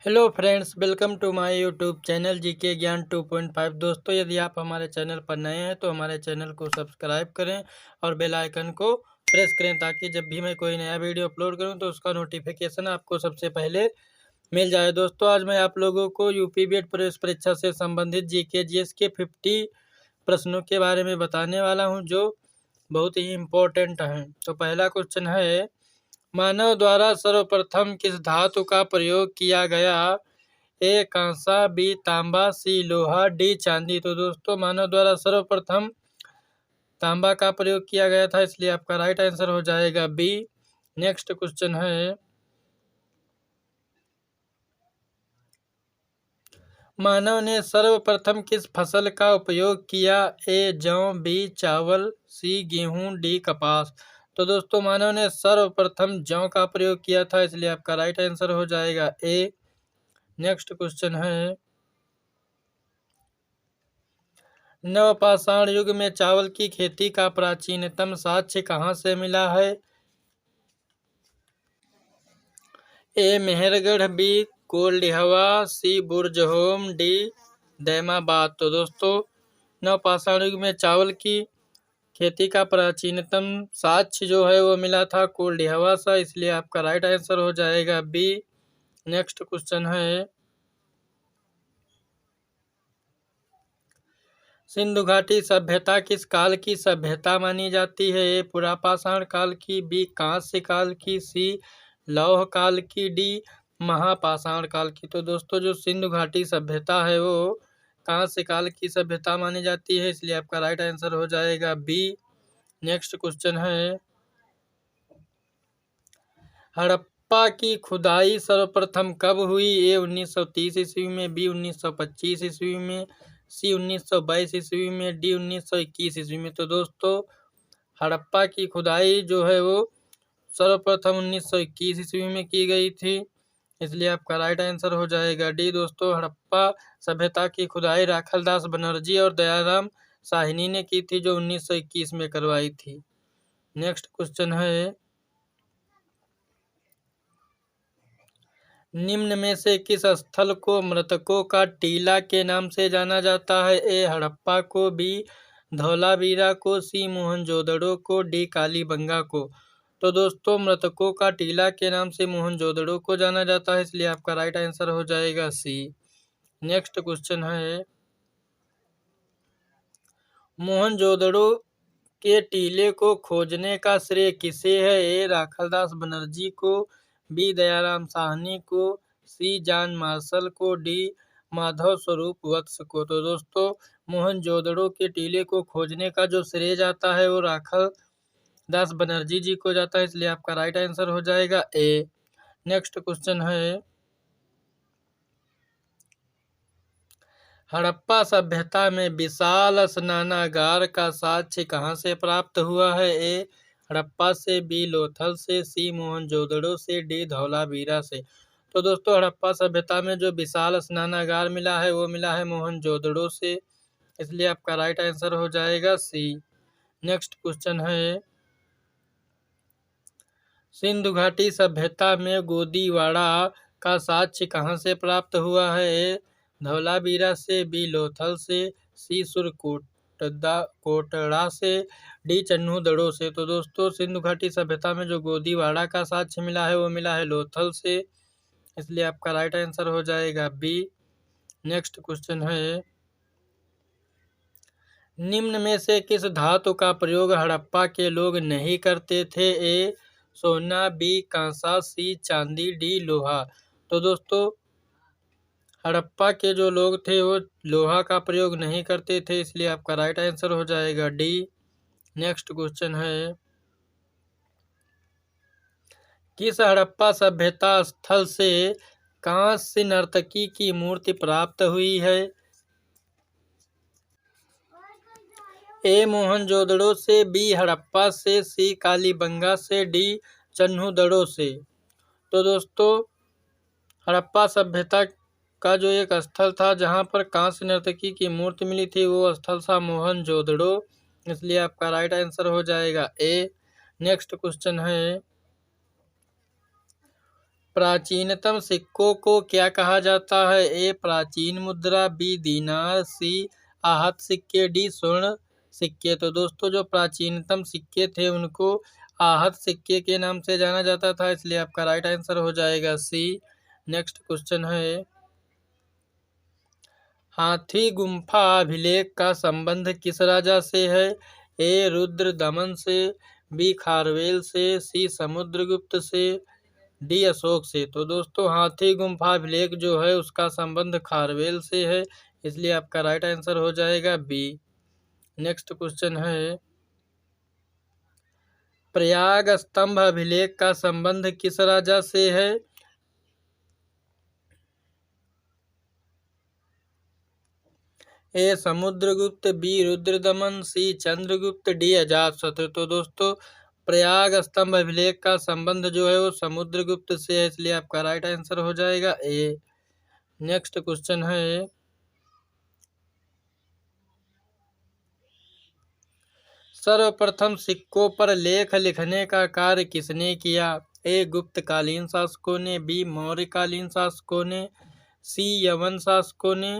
Hello friends, welcome to my YouTube channel GK ज्ञान 2.5। दोस्तों, यदि आप हमारे चैनल पर नए हैं तो हमारे चैनल को सब्सक्राइब करें और बेल आइकन को प्रेस करें ताकि जब भी मैं कोई नया वीडियो अपलोड करूं तो उसका नोटिफिकेशन आपको सबसे पहले मिल जाए। दोस्तों, आज मैं आप लोगों को यूपी बीएड प्रवेश परीक्षा से संबंधित जीके जीएस के 50 प्रश्नों के बारे में बताने वाला हूँ जो बहुत ही इम्पोर्टेंट हैं। तो पहला क्वेश्चन है, मानव द्वारा सर्वप्रथम किस धातु का प्रयोग किया गया? ए कांसा, बी तांबा, सी लोहा, डी चांदी। तो दोस्तों, मानव द्वारा सर्वप्रथम तांबा का प्रयोग किया गया था, इसलिए आपका राइट आंसर हो जाएगा बी। नेक्स्ट क्वेश्चन है, मानव ने सर्वप्रथम किस फसल का उपयोग किया? ए जौ, बी चावल, सी गेहूं, डी कपास। तो दोस्तों, मानव ने सर्वप्रथम जौ का प्रयोग किया था, इसलिए आपका राइट आंसर हो जाएगा ए। नेक्स्ट क्वेश्चन है, नवपाषाण युग में चावल की खेती का प्राचीनतम साक्ष्य कहाँ से मिला है? ए मेहरगढ़, बी कोल्डिहवा, सी बुरजहोम, डी दैमाबाद। तो दोस्तों, नवपाषाण युग में चावल की खेती का प्राचीनतम साक्ष्य जो है वो मिला था कोल्डिहवा से, इसलिए आपका राइट आंसर हो जाएगा बी। नेक्स्ट क्वेश्चन है, सिंधु घाटी सभ्यता किस काल की सभ्यता मानी जाती है? ए पुरापाषाण काल की, बी कांस्य काल की, सी लौह काल की, डी महापाषाण काल की। तो दोस्तों, जो सिंधु घाटी सभ्यता है वो कांस्य काल की सभ्यता मानी जाती है, इसलिए आपका राइट आंसर हो जाएगा बी। नेक्स्ट क्वेश्चन है, हड़प्पा की खुदाई सर्वप्रथम कब हुई? ए 1930 ईस्वी में, बी 1925 ईस्वी में, सी 1922 ईस्वी में, डी 1921 ईस्वी में। तो दोस्तों, हड़प्पा की खुदाई जो है वो सर्वप्रथम 1921 ईस्वी में की गई थी, इसलिए आपका राइट आंसर हो जाएगा डी। दोस्तों, हड़प्पा सभ्यता की खुदाई राखलदास बनर्जी और दयाराम साहनी ने की थी, जो 1921 में करवाई थी। नेक्स्ट क्वेश्चन है, निम्न में से किस स्थल को मृतकों का टीला के नाम से जाना जाता है? ए हड़प्पा को, बी धौलावीरा को, सी मोहनजोदड़ो को, डी कालीबंगा को। तो दोस्तों, मृतकों का टीला के नाम से मोहनजोदड़ो को जाना जाता है, इसलिए आपका राइट आंसर हो जाएगा सी। नेक्स्ट क्वेश्चन है, मोहनजोदड़ो के टीले को खोजने का श्रेय किसे है? ए राखलदास बनर्जी को, बी दयाराम साहनी को, सी जॉन मार्शल को, डी माधव स्वरूप वत्स को। तो दोस्तों, मोहनजोदड़ो के टीले को खोजने का जो श्रेय जाता है वो राखलदास बनर्जी जी को जाता है, इसलिए आपका राइट आंसर हो जाएगा ए। नेक्स्ट क्वेश्चन है, हड़प्पा सभ्यता में विशाल स्नानागार का साक्ष्य कहाँ से प्राप्त हुआ है? ए हड़प्पा से, बी लोथल से, सी मोहनजोदड़ो से, डी धौलावीरा से। तो दोस्तों, हड़प्पा सभ्यता में जो विशाल स्नानागार मिला है वो मिला है मोहनजोदड़ो से, इसलिए आपका राइट आंसर हो जाएगा सी। नेक्स्ट क्वेश्चन है, सिंधु घाटी सभ्यता में गोदीवाड़ा का साक्ष्य कहाँ से प्राप्त हुआ है? ए धौलावीरा से, बी लोथल से, सी कोटड़ा से, डी चन्हूदड़ो से। तो दोस्तों, सिंधु घाटी सभ्यता में जो गोदीवाड़ा का साक्ष्य मिला है वो मिला है लोथल से, इसलिए आपका राइट आंसर हो जाएगा बी। नेक्स्ट क्वेश्चन है, निम्न में से किस धातु का प्रयोग हड़प्पा के लोग नहीं करते थे? ए सोना, बी कांसा, सी चांदी, डी लोहा। तो दोस्तों, हड़प्पा के जो लोग थे वो लोहा का प्रयोग नहीं करते थे, इसलिए आपका राइट आंसर हो जाएगा डी। नेक्स्ट क्वेश्चन है, किस हड़प्पा सभ्यता स्थल से कांस्य नर्तकी की मूर्ति प्राप्त हुई है? ए मोहनजोदड़ो से, बी हड़प्पा से, सी कालीबंगा से, डी चन्हूदड़ो से। तो दोस्तों, हड़प्पा सभ्यता का जो एक स्थल था जहां पर कांस्य नर्तकी की मूर्ति मिली थी वो स्थल था मोहनजोदड़ो, इसलिए आपका राइट आंसर हो जाएगा ए। नेक्स्ट क्वेश्चन है, प्राचीनतम सिक्कों को क्या कहा जाता है? ए प्राचीन मुद्रा, बी दीनार, सी आहत सिक्के, डी स्वर्ण सिक्के। तो दोस्तों जो प्राचीनतम सिक्के थे उनको आहत सिक्के के नाम से जाना जाता था, इसलिए आपका राइट आंसर हो जाएगा सी। नेक्स्ट क्वेश्चन है, हाथी गुम्फा अभिलेख का संबंध किस राजा से है? ए रुद्र दमन से, बी खारवेल से, सी समुद्रगुप्त से, डी अशोक से। तो दोस्तों हाथी गुम्फा अभिलेख जो है उसका संबंध खारवेल से है, इसलिए आपका राइट आंसर हो जाएगा बी। नेक्स्ट क्वेश्चन है, प्रयाग स्तंभ अभिलेख का संबंध किस राजा से है? ए समुद्रगुप्त, बी रुद्रदमन, सी चंद्रगुप्त, डी अजातशत्रु। तो दोस्तों प्रयाग स्तंभ अभिलेख का संबंध जो है वो समुद्रगुप्त से है, इसलिए आपका राइट आंसर हो जाएगा ए। नेक्स्ट क्वेश्चन है, सर्वप्रथम सिक्कों पर लेख लिखने का कार्य किसने किया? ए गुप्तकालीन शासकों ने, बी मौर्यकालीन शासकों ने, सी यवन शासकों ने,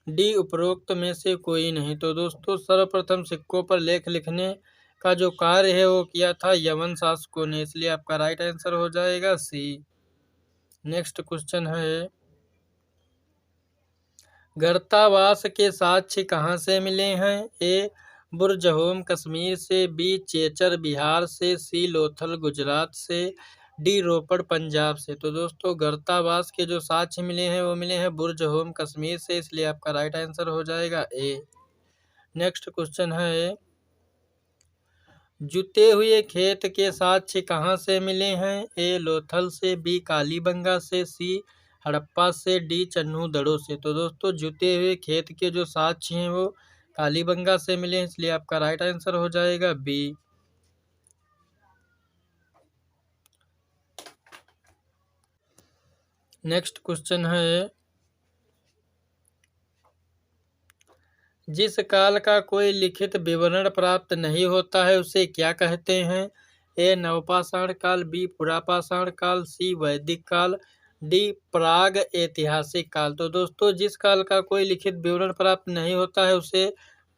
डी उपरोक्त में से कोई नहीं। तो दोस्तों सर्वप्रथम सिक्कों पर लेख लिखने का जो कार्य है वो किया था यवन शासकों ने, इसलिए आपका राइट आंसर हो जाएगा सी। नेक्स्ट क्वेश्चन है, गर्तावास के साक्ष्य कहाँ से मिले हैं? ए बुरजहोम कश्मीर से, बी चेचर बिहार से, सी लोथल गुजरात से, डी रोपड़ पंजाब से। तो दोस्तों गर्तावास के जो साक्ष्य मिले हैं वो मिले हैं बुरजहोम कश्मीर से, इसलिए आपका राइट आंसर हो जाएगा ए। नेक्स्ट क्वेश्चन है, जुते हुए खेत के साक्ष्य कहाँ से मिले हैं? ए लोथल से, बी कालीबंगा से, सी हड़प्पा से, डी चन्हूदड़ो से। तो दोस्तों जुते हुए खेत के जो साक्ष्य हैं वो कालीबंगा से मिले हैं, इसलिए आपका राइट आंसर हो जाएगा बी। नेक्स्ट क्वेश्चन है, जिस काल का कोई लिखित विवरण प्राप्त नहीं होता है उसे क्या कहते हैं? ए नवपाषाण काल, बी पुरापाषाण काल, सी वैदिक काल, डी प्राग ऐतिहासिक काल। तो दोस्तों जिस काल का कोई लिखित विवरण प्राप्त नहीं होता है उसे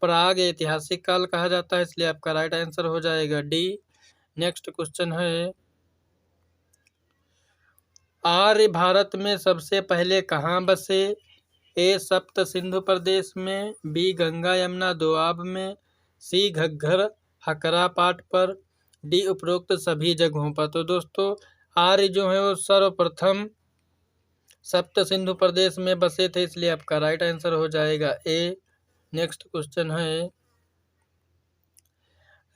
प्राग ऐतिहासिक काल कहा जाता है, इसलिए आपका राइट आंसर हो जाएगा डी। नेक्स्ट क्वेश्चन है, आर्य भारत में सबसे पहले कहाँ बसे? ए सप्त सिंधु प्रदेश में, बी गंगा यमुना दोआब में, सी घग्घर हकरा पाट पर, डी उपरोक्त सभी जगहों पर। तो दोस्तों आर्य जो है वो सर्वप्रथम सप्त सिंधु प्रदेश में बसे थे, इसलिए आपका राइट आंसर हो जाएगा ए। नेक्स्ट क्वेश्चन है,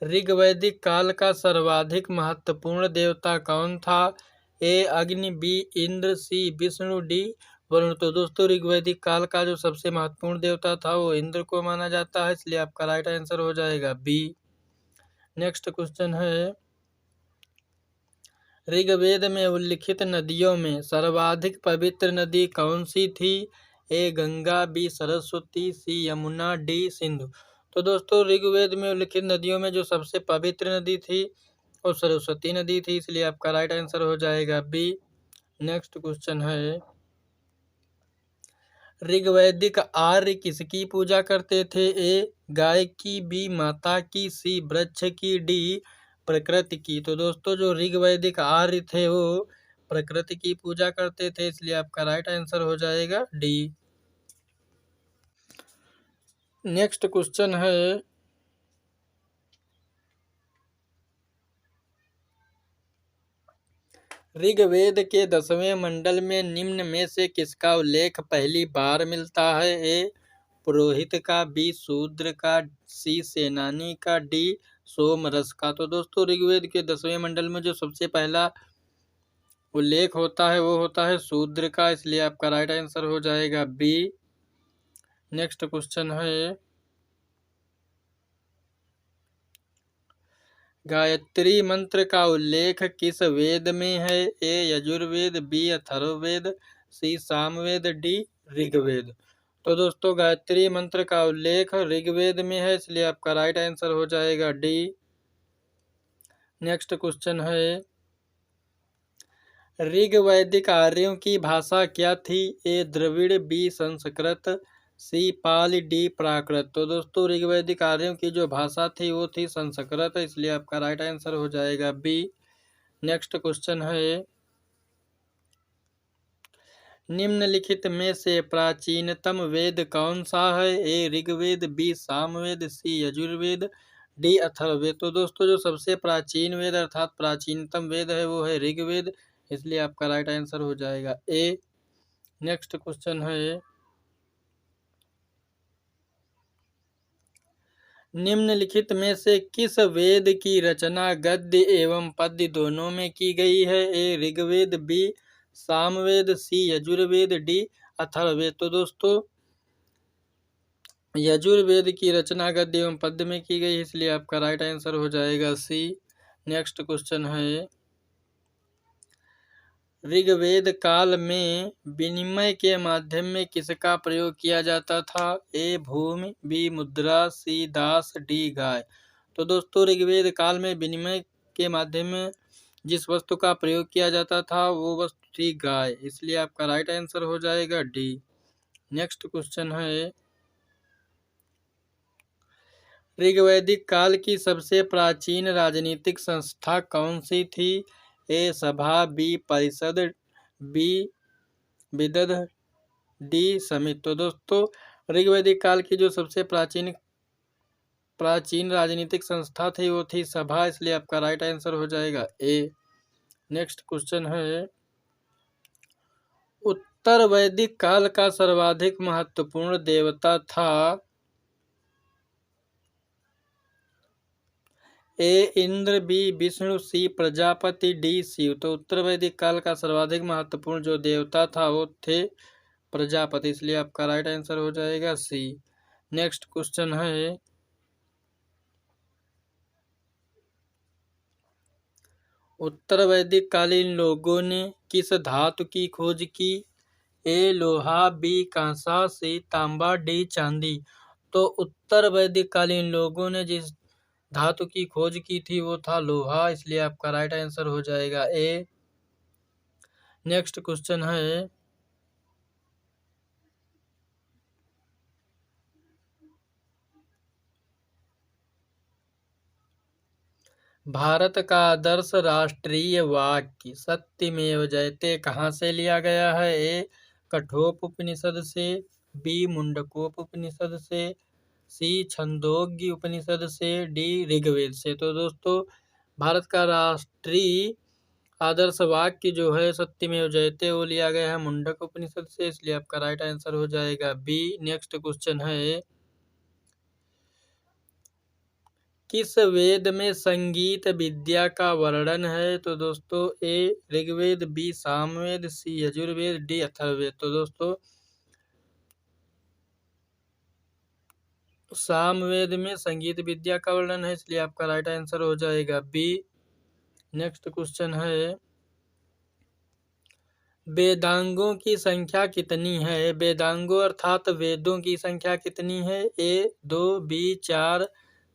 ऋग्वैदिक काल का सर्वाधिक महत्वपूर्ण देवता कौन था? ए अग्नि, बी इंद्र, सी विष्णु, डी वरुण। तो दोस्तों ऋग्वैदिक काल का जो सबसे महत्वपूर्ण देवता था वो इंद्र को माना जाता है, इसलिए आपका राइट आंसर हो जाएगा बी। नेक्स्ट क्वेश्चन है, ऋग्वेद में उल्लिखित नदियों में सर्वाधिक पवित्र नदी कौन सी थी? ए गंगा, बी सरस्वती, सी यमुना, डी सिंधु। तो दोस्तों ऋग्वेद में उल्लिखित नदियों में जो सबसे पवित्र नदी थी वो सरस्वती नदी थी, इसलिए आपका राइट आंसर हो जाएगा बी। नेक्स्ट क्वेश्चन है, ऋग्वैदिक आर्य किसकी पूजा करते थे? ए गाय की, बी माता की, सी वृक्ष की, डी प्रकृति की। तो दोस्तों जो ऋग्वैदिक आर्य थे वो प्रकृति की पूजा करते थे, इसलिए आपका राइट आंसर हो जाएगा डी। नेक्स्ट क्वेश्चन है, ऋग्वेद के 10वें मंडल में निम्न में से किसका उल्लेख पहली बार मिलता है? ए पुरोहित का, बी शूद्र का, सी सेनानी का, डी सोमरस का। तो दोस्तों ऋग्वेद के 10वें मंडल में जो सबसे पहला उल्लेख होता है वो होता है शूद्र का, इसलिए आपका राइट आंसर हो जाएगा बी। नेक्स्ट क्वेश्चन है, गायत्री मंत्र का उल्लेख किस वेद में है? ए यजुर्वेद, बी अथर्ववेद, सी सामवेद, डी ऋग्वेद। तो दोस्तों गायत्री मंत्र का उल्लेख ऋग्वेद में है, इसलिए आपका राइट आंसर हो जाएगा डी। नेक्स्ट क्वेश्चन है, ऋग वैदिक आर्यों की भाषा क्या थी? ए द्रविड़, बी संस्कृत, सी पाली, डी प्राकृत। तो दोस्तों ऋग वैदिक आर्यों की जो भाषा थी वो थी संस्कृत, इसलिए आपका राइट आंसर हो जाएगा बी। नेक्स्ट क्वेश्चन है, निम्नलिखित में से प्राचीनतम वेद कौन सा है? ए ऋग्वेद, बी सामवेद, सी यजुर्वेद, डी अथर्ववेद। तो दोस्तों जो सबसे प्राचीन वेद अर्थात प्राचीनतम वेद है वो है ऋग्वेद, इसलिए आपका राइट आंसर हो जाएगा ए। नेक्स्ट क्वेश्चन है, निम्नलिखित में से किस वेद की रचना गद्य एवं पद्य दोनों में की गई है? ए ऋग्वेद, बी सामवेद, सी यजुर्वेद, डी अथर्ववेद। तो दोस्तों यजुर्वेद की रचना गद्य एवं पद्य में की गई, इसलिए आपका राइट आंसर हो जाएगा सी। नेक्स्ट क्वेश्चन है, ऋग्वेद काल में विनिमय के माध्यम में किसका प्रयोग किया जाता था? ए भूमि, बी मुद्रा, सी दास, डी गाय। तो दोस्तों ऋग्वेद काल में विनिमय के माध्यम में जिस वस्तु का प्रयोग किया जाता था वो वस्तु थी गाय, इसलिए आपका राइट आंसर हो जाएगा डी। नेक्स्ट क्वेश्चन है, ऋग्वैदिक काल की सबसे प्राचीन राजनीतिक संस्था कौन सी थी? ए सभा, बी परिषद, बी विदध, डी समिति। तो दोस्तों ऋग्वैदिक काल की जो सबसे प्राचीन राजनीतिक संस्था थी वो थी सभा, इसलिए आपका राइट आंसर हो जाएगा ए। नेक्स्ट क्वेश्चन है, उत्तर वैदिक काल का सर्वाधिक महत्वपूर्ण देवता था? ए इंद्र, बी विष्णु, सी प्रजापति, डी शिव। तो उत्तर वैदिक काल का सर्वाधिक महत्वपूर्ण जो देवता था वो थे प्रजापति, इसलिए आपका राइट आंसर हो जाएगा सी। नेक्स्ट क्वेश्चन है, उत्तर वैदिक कालीन लोगों ने किस धातु की खोज की? ए लोहा, बी कांसा, सी तांबा, डी चांदी। तो उत्तर वैदिक कालीन लोगों ने जिस धातु की खोज की थी वो था लोहा, इसलिए आपका राइट आंसर हो जाएगा ए। नेक्स्ट क्वेश्चन है, भारत का आदर्श राष्ट्रीय वाक्य सत्यमेव जयते कहाँ से लिया गया है? ए कठोपनिषद से, बी मुंडकोपनिषद से, सी छंदोग्य उपनिषद से, डी ऋग्वेद से। तो दोस्तों भारत का राष्ट्रीय आदर्श वाक्य जो है सत्यमेव जयते वो लिया गया है मुंडक उपनिषद से, इसलिए आपका राइट आंसर हो जाएगा बी। नेक्स्ट क्वेश्चन है, किस वेद में संगीत विद्या का वर्णन है? तो दोस्तों ए ऋग्वेद, बी सामवेद, सी यजुर्वेद, डी अथर्ववेद। तो दोस्तों सामवेद में संगीत विद्या का वर्णन है, इसलिए आपका राइट आंसर हो जाएगा बी। नेक्स्ट क्वेश्चन है, वेदांगों की संख्या कितनी है? वेदांगों अर्थात वेदों की संख्या कितनी है? ए 2, बी 4,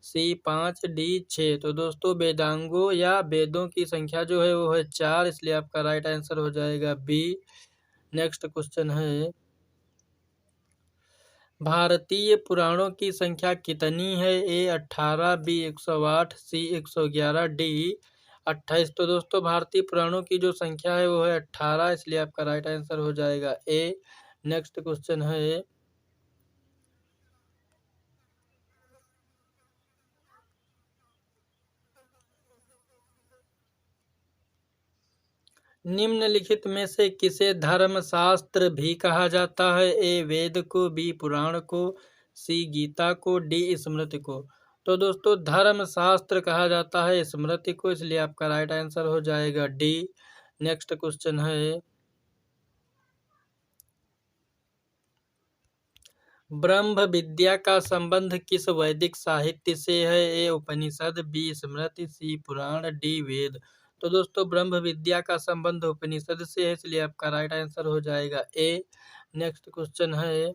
सी 5, डी 6। तो दोस्तों वेदांगों या वेदों की संख्या जो है वो है 4, इसलिए आपका राइट आंसर हो जाएगा बी। नेक्स्ट क्वेश्चन है, भारतीय पुराणों की संख्या कितनी है? ए 18, बी 108, सी 111, डी 28। तो दोस्तों भारतीय पुराणों की जो संख्या है वो है 18, इसलिए आपका राइट आंसर हो जाएगा ए। नेक्स्ट क्वेश्चन है, निम्नलिखित में से किसे धर्मशास्त्र भी कहा जाता है? ए वेद को, बी पुराण को, सी गीता को, डी स्मृति को। तो दोस्तों धर्मशास्त्र कहा जाता है स्मृति को, इसलिए आपका राइट आंसर हो जाएगा डी। नेक्स्ट क्वेश्चन है, ब्रह्म विद्या का संबंध किस वैदिक साहित्य से है? ए उपनिषद, बी स्मृति, सी पुराण, डी वेद। तो दोस्तों ब्रह्म विद्या का संबंध उपनिषद से है, इसलिए आपका राइट आंसर हो जाएगा ए। नेक्स्ट क्वेश्चन है,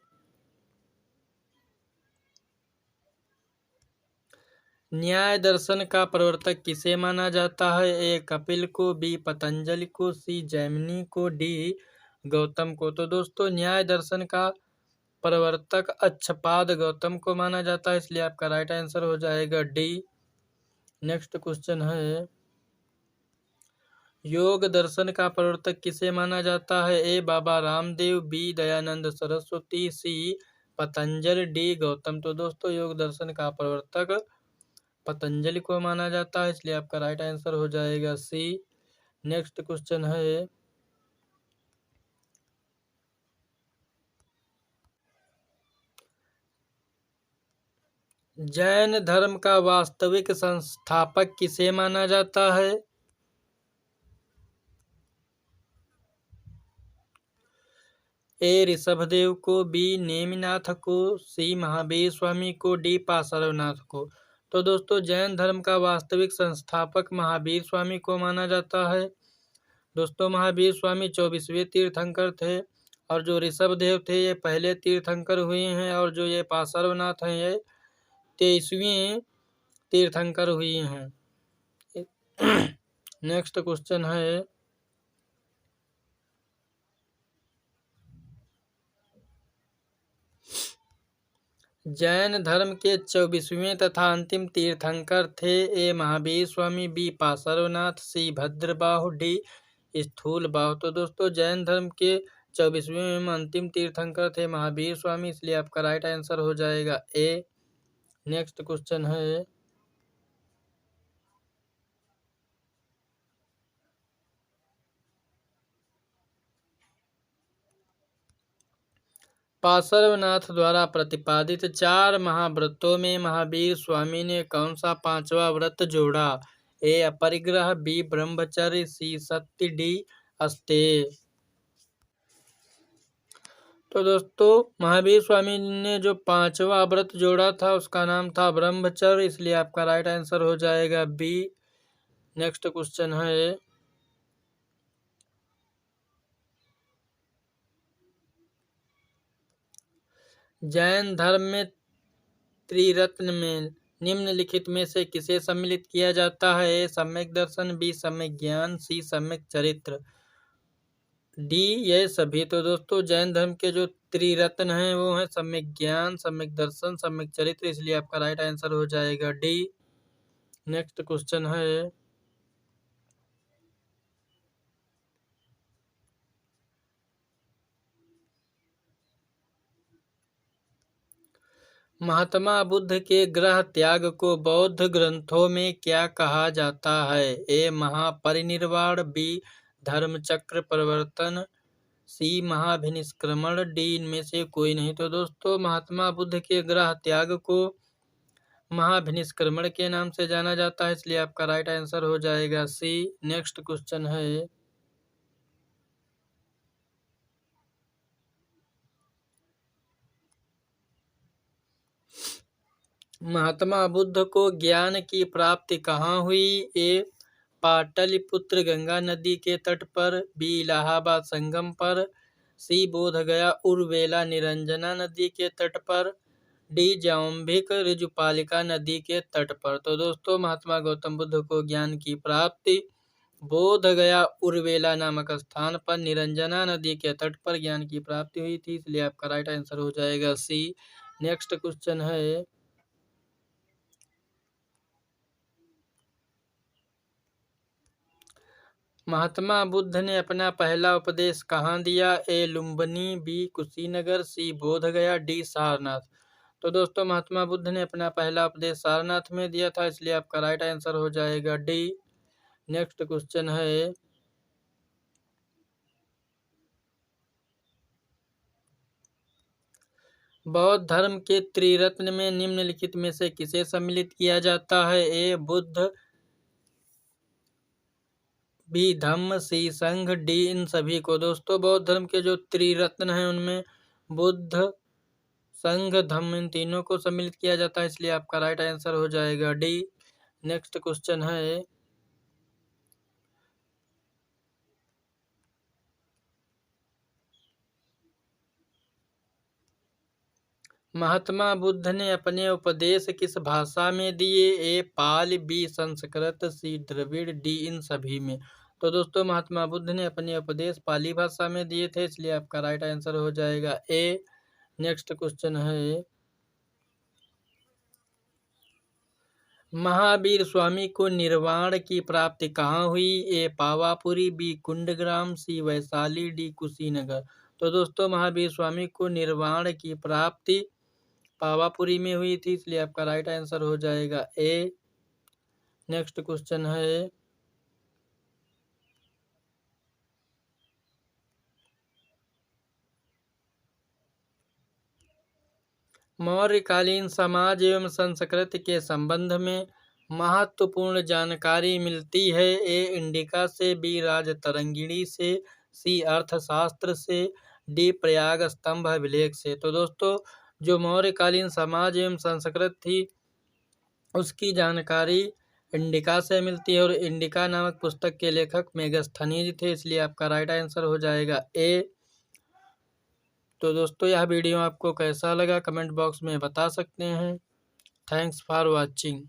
न्याय दर्शन का प्रवर्तक किसे माना जाता है? ए कपिल को, बी पतंजलि को, सी जैमिनी को, डी गौतम को। तो दोस्तों न्याय दर्शन का प्रवर्तक अच्छपाद गौतम को माना जाता है, इसलिए आपका राइट आंसर हो जाएगा डी। नेक्स्ट क्वेश्चन है, योग दर्शन का प्रवर्तक किसे माना जाता है? ए बाबा रामदेव, बी दयानंद सरस्वती, सी पतंजलि, डी गौतम। तो दोस्तों योग दर्शन का प्रवर्तक पतंजलि को माना जाता है, इसलिए आपका राइट आंसर हो जाएगा सी। नेक्स्ट क्वेश्चन है, जैन धर्म का वास्तविक संस्थापक किसे माना जाता है? ए ऋषभदेव को, बी नेमिनाथ को, सी महावीर स्वामी को, डी पार्श्वनाथ को। तो दोस्तों जैन धर्म का वास्तविक संस्थापक महावीर स्वामी को माना जाता है। दोस्तों महावीर स्वामी 24वें तीर्थंकर थे, और जो ऋषभदेव थे ये पहले तीर्थंकर हुए हैं, और जो ये पार्श्वनाथ हैं ये 23वें तीर्थंकर हुए हैं। नेक्स्ट क्वेश्चन है, जैन धर्म के 24वें तथा अंतिम तीर्थंकर थे? ए महावीर स्वामी, बी पार्श्वनाथ, सी भद्रबाहु, डी स्थूलबाहु। तो दोस्तों जैन धर्म के 24वें एवं अंतिम तीर्थंकर थे महावीर स्वामी, इसलिए आपका राइट आंसर हो जाएगा ए। नेक्स्ट क्वेश्चन है, पार्श्वनाथ द्वारा प्रतिपादित 4 महाव्रतों में महावीर स्वामी ने कौन सा 5वां व्रत जोड़ा? ए अपरिग्रह, बी ब्रह्मचर्य, सी सत्य, डी अस्तेय। तो दोस्तों महावीर स्वामी ने जो 5वां व्रत जोड़ा था उसका नाम था ब्रह्मचर्य, इसलिए आपका राइट आंसर हो जाएगा बी। नेक्स्ट क्वेश्चन है, जैन धर्म में त्रिरत्न में निम्नलिखित में से किसे सम्मिलित किया जाता है? ए सम्यक दर्शन, बी सम्यक ज्ञान, सी सम्यक चरित्र, डी ये सभी। तो दोस्तों जैन धर्म के जो त्रिरत्न हैं वो हैं सम्यक ज्ञान, सम्यक दर्शन, सम्यक चरित्र, इसलिए आपका राइट आंसर हो जाएगा डी। नेक्स्ट क्वेश्चन है, महात्मा बुद्ध के ग्रह त्याग को बौद्ध ग्रंथों में क्या कहा जाता है? ए महापरिनिर्वाण, बी धर्मचक्र प्रवर्तन, सी महाभिनिष्क्रमण, डी इनमें से कोई नहीं। तो दोस्तों महात्मा बुद्ध के ग्रह त्याग को महाभिनिष्क्रमण के नाम से जाना जाता है, इसलिए आपका राइट आंसर हो जाएगा सी। नेक्स्ट क्वेश्चन है, महात्मा बुद्ध को ज्ञान की प्राप्ति कहाँ हुई? ए पाटलिपुत्र गंगा नदी के तट पर, बी इलाहाबाद संगम पर, सी बोधगया उर्वेला निरंजना नदी के तट पर, डी जाम्भिक ऋजुपालिका नदी के तट पर। तो दोस्तों महात्मा गौतम बुद्ध को ज्ञान की प्राप्ति बोधगया उर्वेला नामक स्थान पर निरंजना नदी के तट पर ज्ञान की प्राप्ति हुई थी, इसलिए आपका राइट आंसर हो जाएगा सी। नेक्स्ट क्वेश्चन है, महात्मा बुद्ध ने अपना पहला उपदेश कहाँ दिया? ए लुम्बिनी, बी कुशीनगर, सी बोधगया, डी सारनाथ। तो दोस्तों महात्मा बुद्ध ने अपना पहला उपदेश सारनाथ में दिया था, इसलिए आपका राइट आंसर हो जाएगा डी। नेक्स्ट क्वेश्चन है, बौद्ध धर्म के त्रिरत्न में निम्नलिखित में से किसे सम्मिलित किया जाता है? ए बुद्ध, बी धम्म, सी संघ, डी इन सभी को। दोस्तों बौद्ध धर्म के जो त्रिरत्न हैं उनमें बुद्ध, संघ, धम्म इन तीनों को सम्मिलित किया जाता है, इसलिए आपका राइट आंसर हो जाएगा डी। नेक्स्ट क्वेश्चन है, महात्मा बुद्ध ने अपने उपदेश किस भाषा में दिए? ए पाली, बी संस्कृत, सी द्रविड़, डी इन सभी में। तो दोस्तों महात्मा बुद्ध ने अपने उपदेश पाली भाषा में दिए थे, इसलिए आपका राइट आंसर हो जाएगा ए। नेक्स्ट क्वेश्चन है, महावीर स्वामी को निर्वाण की प्राप्ति कहाँ हुई? ए पावापुरी, बी कुंडग्राम, सी वैशाली, डी कुशीनगर। तो दोस्तों महावीर स्वामी को निर्वाण की प्राप्ति पावापुरी में हुई थी, इसलिए आपका राइट आंसर हो जाएगा ए। नेक्स्ट क्वेश्चन है, मौर्यकालीन समाज एवं संस्कृति के संबंध में महत्वपूर्ण जानकारी मिलती है? ए इंडिका से, बी राजतरंगिणी से, सी अर्थशास्त्र से, डी प्रयाग स्तंभ अभिलेख से। तो दोस्तों जो मौर्यकालीन समाज एवं संस्कृति थी उसकी जानकारी इंडिका से मिलती है, और इंडिका नामक पुस्तक के लेखक मेगास्थनीज थे, इसलिए आपका राइट आंसर हो जाएगा ए। तो दोस्तों यह वीडियो आपको कैसा लगा कमेंट बॉक्स में बता सकते हैं। Thanks for watching.